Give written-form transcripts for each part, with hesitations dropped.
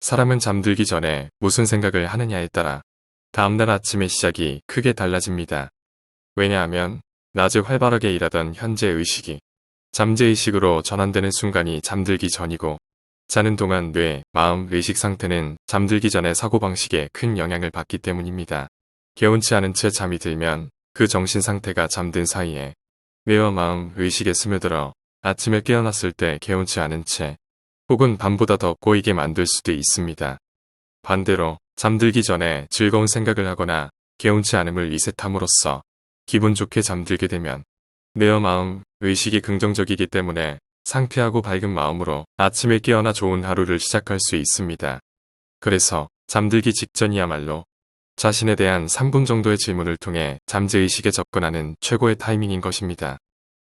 사람은 잠들기 전에 무슨 생각을 하느냐에 따라 다음날 아침의 시작이 크게 달라집니다. 왜냐하면 낮에 활발하게 일하던 현재 의식이 잠재의식으로 전환되는 순간이 잠들기 전이고, 자는 동안 뇌, 마음, 의식 상태는 잠들기 전의 사고방식에 큰 영향을 받기 때문입니다. 개운치 않은 채 잠이 들면 그 정신 상태가 잠든 사이에 뇌와 마음, 의식에 스며들어 아침에 깨어났을 때 개운치 않은 채 혹은 밤보다 더 꼬이게 만들 수도 있습니다. 반대로 잠들기 전에 즐거운 생각을 하거나 개운치 않음을 리셋함으로써 기분 좋게 잠들게 되면 뇌와 마음, 의식이 긍정적이기 때문에 상쾌하고 밝은 마음으로 아침에 깨어나 좋은 하루를 시작할 수 있습니다. 그래서 잠들기 직전이야말로 자신에 대한 3분 정도의 질문을 통해 잠재의식에 접근하는 최고의 타이밍인 것입니다.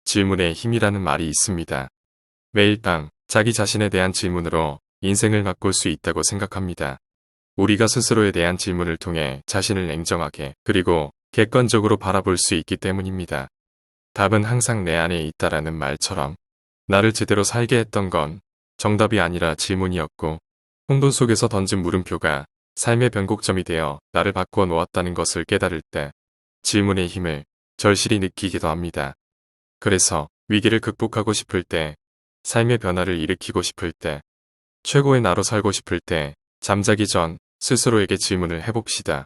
질문에 힘이라는 말이 있습니다. 매일 밤 자기 자신에 대한 질문으로 인생을 바꿀 수 있다고 생각합니다. 우리가 스스로에 대한 질문을 통해 자신을 냉정하게 그리고 객관적으로 바라볼 수 있기 때문입니다. 답은 항상 내 안에 있다라는 말처럼 나를 제대로 살게 했던 건 정답이 아니라 질문이었고, 혼돈 속에서 던진 물음표가 삶의 변곡점이 되어 나를 바꾸어 놓았다는 것을 깨달을 때 질문의 힘을 절실히 느끼기도 합니다. 그래서 위기를 극복하고 싶을 때, 삶의 변화를 일으키고 싶을 때, 최고의 나로 살고 싶을 때 잠자기 전 스스로에게 질문을 해봅시다.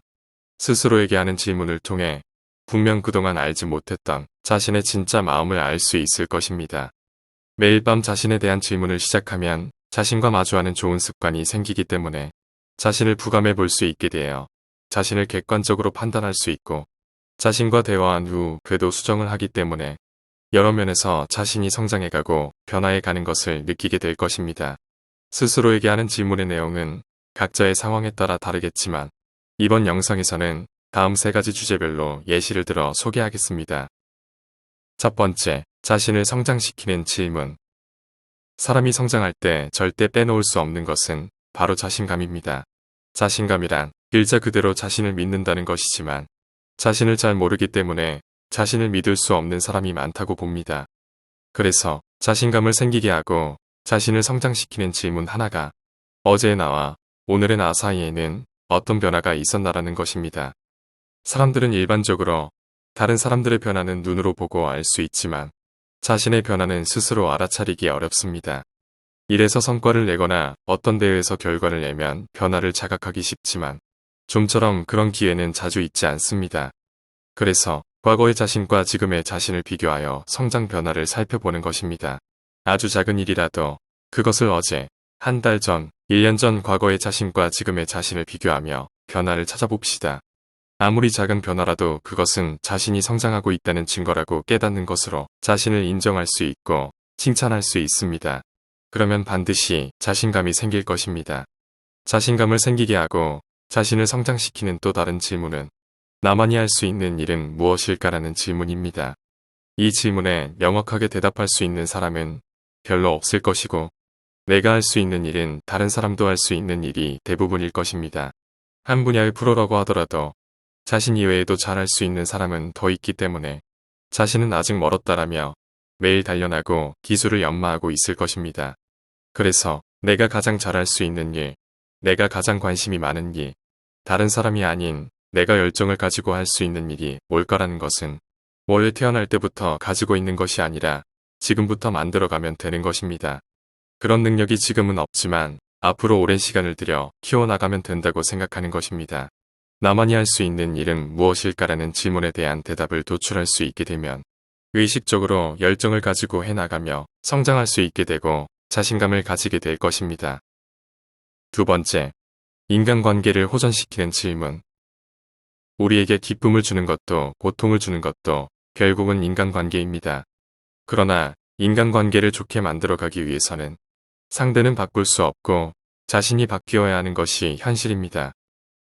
스스로에게 하는 질문을 통해 분명 그동안 알지 못했던 자신의 진짜 마음을 알 수 있을 것입니다. 매일 밤 자신에 대한 질문을 시작하면 자신과 마주하는 좋은 습관이 생기기 때문에 자신을 부감해 볼 수 있게 되어 자신을 객관적으로 판단할 수 있고, 자신과 대화한 후 궤도 수정을 하기 때문에 여러 면에서 자신이 성장해가고 변화해가는 것을 느끼게 될 것입니다. 스스로에게 하는 질문의 내용은 각자의 상황에 따라 다르겠지만, 이번 영상에서는 다음 3가지 주제별로 예시를 들어 소개하겠습니다. 첫 번째, 자신을 성장시키는 질문. 사람이 성장할 때 절대 빼놓을 수 없는 것은 바로 자신감입니다. 자신감이란 글자 그대로 자신을 믿는다는 것이지만, 자신을 잘 모르기 때문에 자신을 믿을 수 없는 사람이 많다고 봅니다. 그래서 자신감을 생기게 하고 자신을 성장시키는 질문 하나가 어제의 나와 오늘의 나 사이에는 어떤 변화가 있었나라는 것입니다. 사람들은 일반적으로 다른 사람들의 변화는 눈으로 보고 알 수 있지만 자신의 변화는 스스로 알아차리기 어렵습니다. 일에서 성과를 내거나 어떤 대회에서 결과를 내면 변화를 자각하기 쉽지만 좀처럼 그런 기회는 자주 있지 않습니다. 그래서 과거의 자신과 지금의 자신을 비교하여 성장 변화를 살펴보는 것입니다. 아주 작은 일이라도 그것을 어제, 한 달 전, 1년 전 과거의 자신과 지금의 자신을 비교하며 변화를 찾아봅시다. 아무리 작은 변화라도 그것은 자신이 성장하고 있다는 증거라고 깨닫는 것으로 자신을 인정할 수 있고 칭찬할 수 있습니다. 그러면 반드시 자신감이 생길 것입니다. 자신감을 생기게 하고 자신을 성장시키는 또 다른 질문은 나만이 할 수 있는 일은 무엇일까라는 질문입니다. 이 질문에 명확하게 대답할 수 있는 사람은 별로 없을 것이고, 내가 할 수 있는 일은 다른 사람도 할 수 있는 일이 대부분일 것입니다. 한 분야의 프로라고 하더라도 자신 이외에도 잘할 수 있는 사람은 더 있기 때문에 자신은 아직 멀었다라며 매일 단련하고 기술을 연마하고 있을 것입니다. 그래서 내가 가장 잘할 수 있는 일, 내가 가장 관심이 많은 일, 다른 사람이 아닌 내가 열정을 가지고 할 수 있는 일이 뭘까라는 것은 원래 태어날 때부터 가지고 있는 것이 아니라 지금부터 만들어가면 되는 것입니다. 그런 능력이 지금은 없지만 앞으로 오랜 시간을 들여 키워나가면 된다고 생각하는 것입니다. 나만이 할 수 있는 일은 무엇일까라는 질문에 대한 대답을 도출할 수 있게 되면 의식적으로 열정을 가지고 해나가며 성장할 수 있게 되고 자신감을 가지게 될 것입니다. 두 번째, 인간관계를 호전시키는 질문. 우리에게 기쁨을 주는 것도 고통을 주는 것도 결국은 인간관계입니다. 그러나 인간관계를 좋게 만들어가기 위해서는 상대는 바꿀 수 없고 자신이 바뀌어야 하는 것이 현실입니다.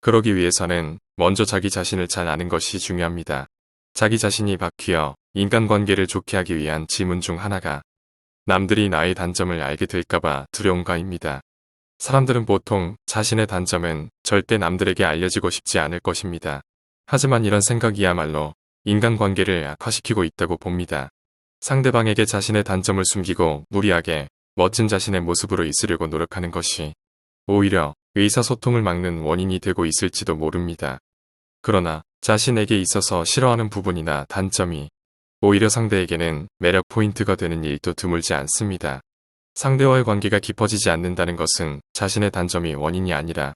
그러기 위해서는 먼저 자기 자신을 잘 아는 것이 중요합니다. 자기 자신이 바뀌어 인간관계를 좋게 하기 위한 질문 중 하나가 남들이 나의 단점을 알게 될까봐 두려운가입니다. 사람들은 보통 자신의 단점은 절대 남들에게 알려지고 싶지 않을 것입니다. 하지만 이런 생각이야말로 인간관계를 악화시키고 있다고 봅니다. 상대방에게 자신의 단점을 숨기고 무리하게 멋진 자신의 모습으로 있으려고 노력하는 것이 오히려 의사소통을 막는 원인이 되고 있을지도 모릅니다. 그러나 자신에게 있어서 싫어하는 부분이나 단점이 오히려 상대에게는 매력 포인트가 되는 일도 드물지 않습니다. 상대와의 관계가 깊어지지 않는다는 것은 자신의 단점이 원인이 아니라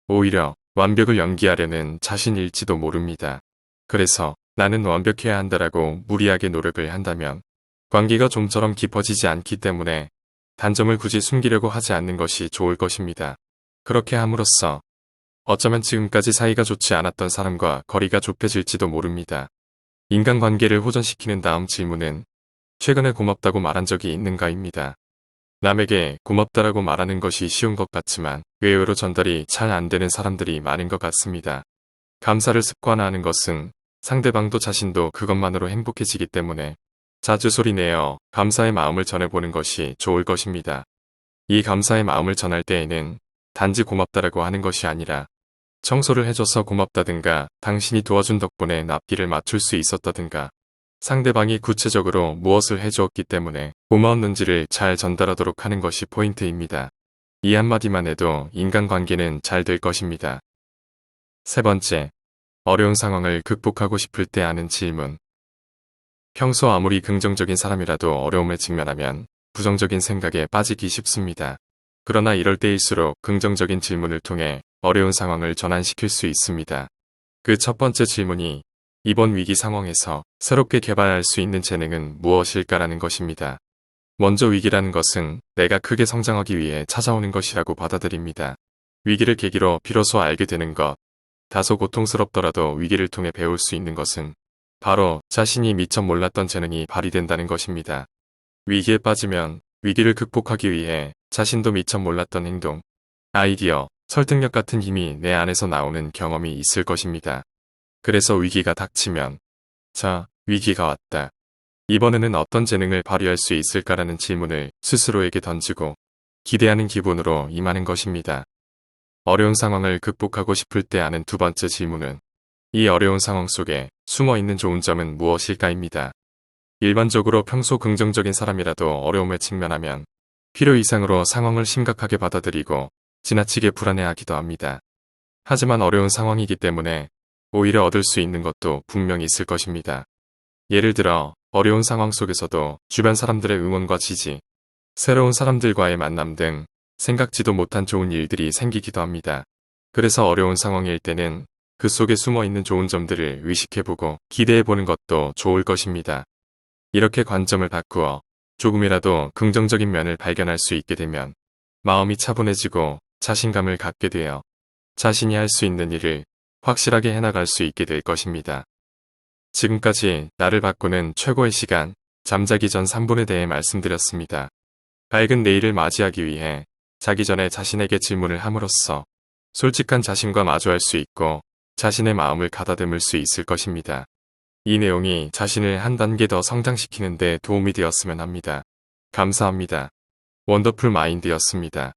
오히려 완벽을 연기하려는 자신일지도 모릅니다. 그래서 나는 완벽해야 한다라고 무리하게 노력을 한다면 관계가 좀처럼 깊어지지 않기 때문에 단점을 굳이 숨기려고 하지 않는 것이 좋을 것입니다. 그렇게 함으로써 어쩌면 지금까지 사이가 좋지 않았던 사람과 거리가 좁혀질지도 모릅니다. 인간관계를 호전시키는 다음 질문은 최근에 고맙다고 말한 적이 있는가입니다. 남에게 고맙다라고 말하는 것이 쉬운 것 같지만 의외로 전달이 잘 안 되는 사람들이 많은 것 같습니다. 감사를 습관화하는 것은 상대방도 자신도 그것만으로 행복해지기 때문에 자주 소리내어 감사의 마음을 전해보는 것이 좋을 것입니다. 이 감사의 마음을 전할 때에는 단지 고맙다라고 하는 것이 아니라 청소를 해줘서 고맙다든가 당신이 도와준 덕분에 납기를 맞출 수 있었다든가 상대방이 구체적으로 무엇을 해주었기 때문에 고마웠는지를 잘 전달하도록 하는 것이 포인트입니다. 이 한마디만 해도 인간관계는 잘 될 것입니다. 세 번째, 어려운 상황을 극복하고 싶을 때 하는 질문. 평소 아무리 긍정적인 사람이라도 어려움에 직면하면 부정적인 생각에 빠지기 쉽습니다. 그러나 이럴 때일수록 긍정적인 질문을 통해 어려운 상황을 전환시킬 수 있습니다. 그 첫 번째 질문이 이번 위기 상황에서 새롭게 개발할 수 있는 재능은 무엇일까라는 것입니다. 먼저 위기라는 것은 내가 크게 성장하기 위해 찾아오는 것이라고 받아들입니다. 위기를 계기로 비로소 알게 되는 것, 다소 고통스럽더라도 위기를 통해 배울 수 있는 것은 바로 자신이 미처 몰랐던 재능이 발휘된다는 것입니다. 위기에 빠지면 위기를 극복하기 위해 자신도 미처 몰랐던 행동, 아이디어, 설득력 같은 힘이 내 안에서 나오는 경험이 있을 것입니다. 그래서 위기가 닥치면 자, 위기가 왔다. 이번에는 어떤 재능을 발휘할 수 있을까라는 질문을 스스로에게 던지고 기대하는 기분으로 임하는 것입니다. 어려운 상황을 극복하고 싶을 때 하는 두 번째 질문은 이 어려운 상황 속에 숨어있는 좋은 점은 무엇일까입니다. 일반적으로 평소 긍정적인 사람이라도 어려움에 직면하면 필요 이상으로 상황을 심각하게 받아들이고 지나치게 불안해하기도 합니다. 하지만 어려운 상황이기 때문에 오히려 얻을 수 있는 것도 분명히 있을 것입니다. 예를 들어 어려운 상황 속에서도 주변 사람들의 응원과 지지, 새로운 사람들과의 만남 등 생각지도 못한 좋은 일들이 생기기도 합니다. 그래서 어려운 상황일 때는 그 속에 숨어있는 좋은 점들을 의식해보고 기대해보는 것도 좋을 것입니다. 이렇게 관점을 바꾸어 조금이라도 긍정적인 면을 발견할 수 있게 되면 마음이 차분해지고 자신감을 갖게 되어 자신이 할 수 있는 일을 확실하게 해나갈 수 있게 될 것입니다. 지금까지 나를 바꾸는 최고의 시간, 잠자기 전 3분에 대해 말씀드렸습니다. 밝은 내일을 맞이하기 위해 자기 전에 자신에게 질문을 함으로써 솔직한 자신과 마주할 수 있고 자신의 마음을 가다듬을 수 있을 것입니다. 이 내용이 자신을 한 단계 더 성장시키는 데 도움이 되었으면 합니다. 감사합니다. 원더풀 마인드였습니다.